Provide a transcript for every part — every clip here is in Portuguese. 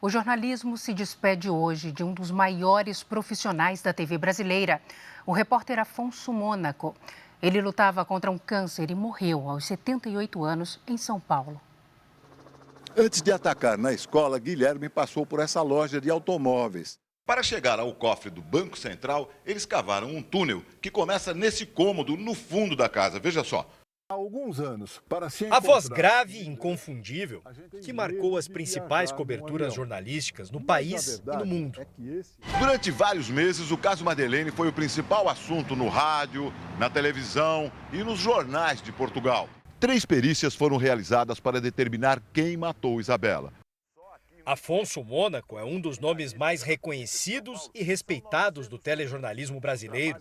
O jornalismo se despede hoje de um dos maiores profissionais da TV brasileira, o repórter Afonso Mônaco. Ele lutava contra um câncer e morreu aos 78 anos em São Paulo. Antes de atacar na escola, Guilherme passou por essa loja de automóveis. Para chegar ao cofre do Banco Central, eles cavaram um túnel que começa nesse cômodo no fundo da casa. Veja só. Há alguns anos, para se A voz grave e inconfundível que marcou as principais coberturas jornalísticas no país e no mundo. Durante vários meses, o caso Madeleine foi o principal assunto no rádio, na televisão e nos jornais de Portugal. 3 perícias foram realizadas para determinar quem matou Isabela. Afonso Mônaco é um dos nomes mais reconhecidos e respeitados do telejornalismo brasileiro.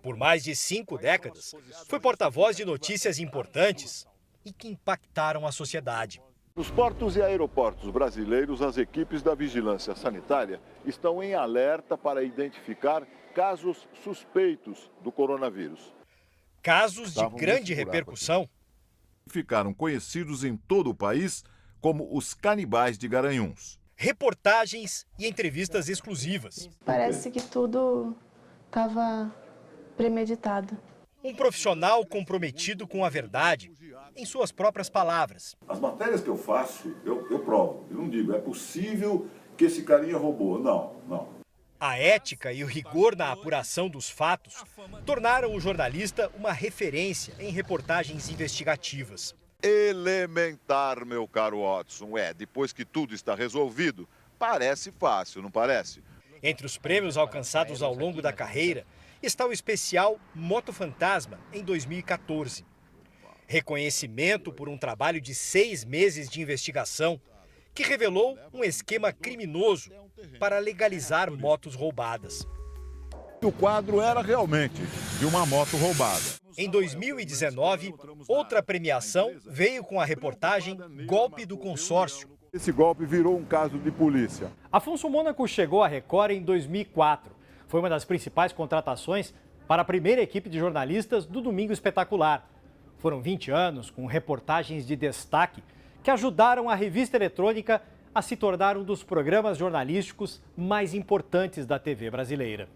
Por mais de 5 décadas, foi porta-voz de notícias importantes e que impactaram a sociedade. Nos portos e aeroportos brasileiros, as equipes da vigilância sanitária estão em alerta para identificar casos suspeitos do coronavírus. Casos de grande repercussão. Ficaram conhecidos em todo o país como os canibais de Garanhuns. Reportagens e entrevistas exclusivas. Parece que tudo estava premeditado. Um profissional comprometido com a verdade, em suas próprias palavras. As matérias que eu faço, eu provo. Eu não digo, é possível que esse carinha roubou. Não. A ética e o rigor na apuração dos fatos tornaram o jornalista uma referência em reportagens investigativas. Elementar, meu caro Watson. Depois que tudo está resolvido, parece fácil, não parece? Entre os prêmios alcançados ao longo da carreira está o especial Moto Fantasma, em 2014. Reconhecimento por um trabalho de 6 meses de investigação que revelou um esquema criminoso para legalizar motos roubadas. O quadro era realmente de uma moto roubada. Em 2019, outra premiação veio com a reportagem Golpe do Consórcio. Esse golpe virou um caso de polícia. Afonso Mônaco chegou à Record em 2004. Foi uma das principais contratações para a primeira equipe de jornalistas do Domingo Espetacular. Foram 20 anos com reportagens de destaque que ajudaram a revista eletrônica a se tornar um dos programas jornalísticos mais importantes da TV brasileira.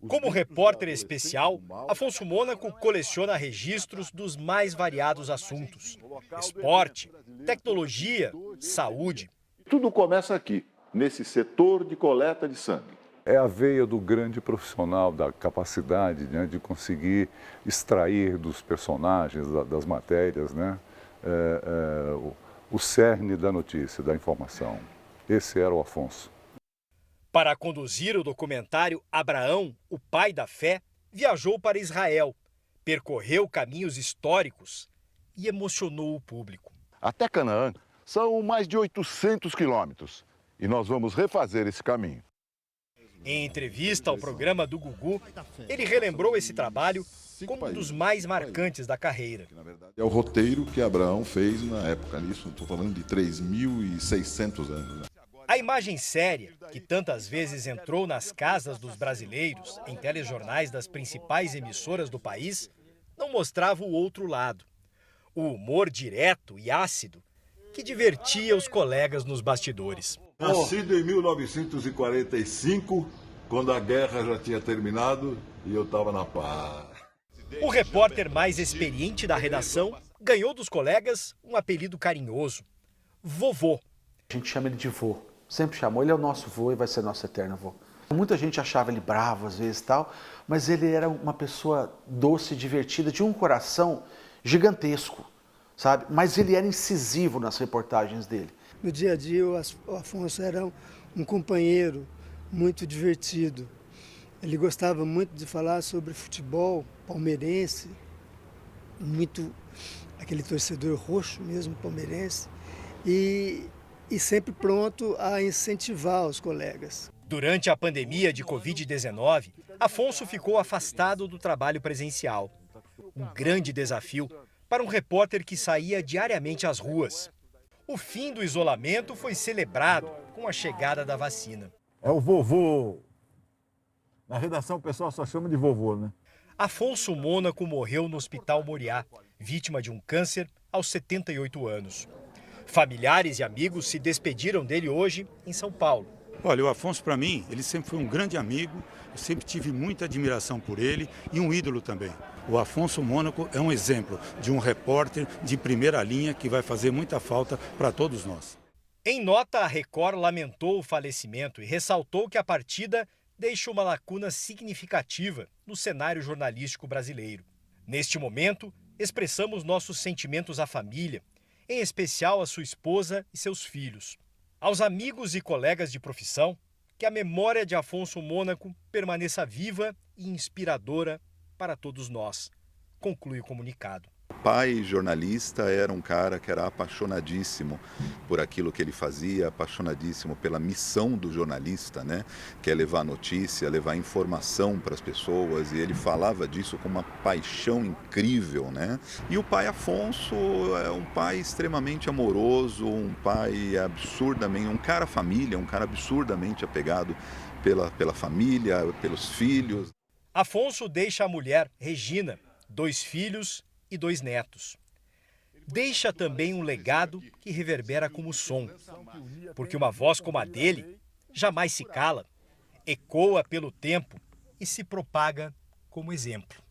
Como repórter especial, Afonso Mônaco coleciona registros dos mais variados assuntos: esporte, tecnologia, saúde. Tudo começa aqui, nesse setor de coleta de sangue. É a veia do grande profissional, da capacidade, né, de conseguir extrair dos personagens, das matérias, né, o cerne da notícia, da informação. Esse era o Afonso. Para conduzir o documentário Abraão, o pai da fé, viajou para Israel, percorreu caminhos históricos e emocionou o público. Até Canaã são mais de 800 quilômetros e nós vamos refazer esse caminho. Em entrevista ao programa do Gugu, ele relembrou esse trabalho como um dos mais marcantes da carreira. É o roteiro que Abraão fez na época, nisso estou falando de 3.600 anos. Né? A imagem séria, que tantas vezes entrou nas casas dos brasileiros, em telejornais das principais emissoras do país, não mostrava o outro lado. O humor direto e ácido que divertia os colegas nos bastidores. Nascido em 1945, quando a guerra já tinha terminado e eu estava na paz. O repórter mais experiente da redação ganhou dos colegas um apelido carinhoso: Vovô. A gente chama ele de vô, sempre chamou. Ele é o nosso vô e vai ser nosso eterno vô. Muita gente achava ele bravo às vezes e tal, mas ele era uma pessoa doce, divertida, de um coração gigantesco, sabe? Mas ele era incisivo nas reportagens dele. No dia a dia, o Afonso era um companheiro muito divertido. Ele gostava muito de falar sobre futebol palmeirense, muito aquele torcedor roxo mesmo, palmeirense, e sempre pronto a incentivar os colegas. Durante a pandemia de Covid-19, Afonso ficou afastado do trabalho presencial. Um grande desafio para um repórter que saía diariamente às ruas. O fim do isolamento foi celebrado com a chegada da vacina. É o vovô. Na redação o pessoal só chama de vovô, né? Afonso Mônaco morreu no Hospital Moriá, vítima de um câncer aos 78 anos. Familiares e amigos se despediram dele hoje em São Paulo. Olha, o Afonso, para mim, ele sempre foi um grande amigo, eu sempre tive muita admiração por ele e um ídolo também. O Afonso Mônaco é um exemplo de um repórter de primeira linha que vai fazer muita falta para todos nós. Em nota, a Record lamentou o falecimento e ressaltou que a partida deixa uma lacuna significativa no cenário jornalístico brasileiro. Neste momento, expressamos nossos sentimentos à família, em especial à sua esposa e seus filhos. Aos amigos e colegas de profissão, que a memória de Afonso Mônaco permaneça viva e inspiradora para todos nós, conclui o comunicado. O pai jornalista era um cara que era apaixonadíssimo por aquilo que ele fazia, apaixonadíssimo pela missão do jornalista, né? Que é levar notícia, levar informação para as pessoas, e ele falava disso com uma paixão incrível, né? E o pai Afonso é um pai extremamente amoroso, um pai absurdamente, um cara família, um cara absurdamente apegado pela família, pelos filhos. Afonso deixa a mulher, Regina, 2 filhos e 2 netos. Deixa também um legado que reverbera como som, porque uma voz como a dele jamais se cala, ecoa pelo tempo e se propaga como exemplo.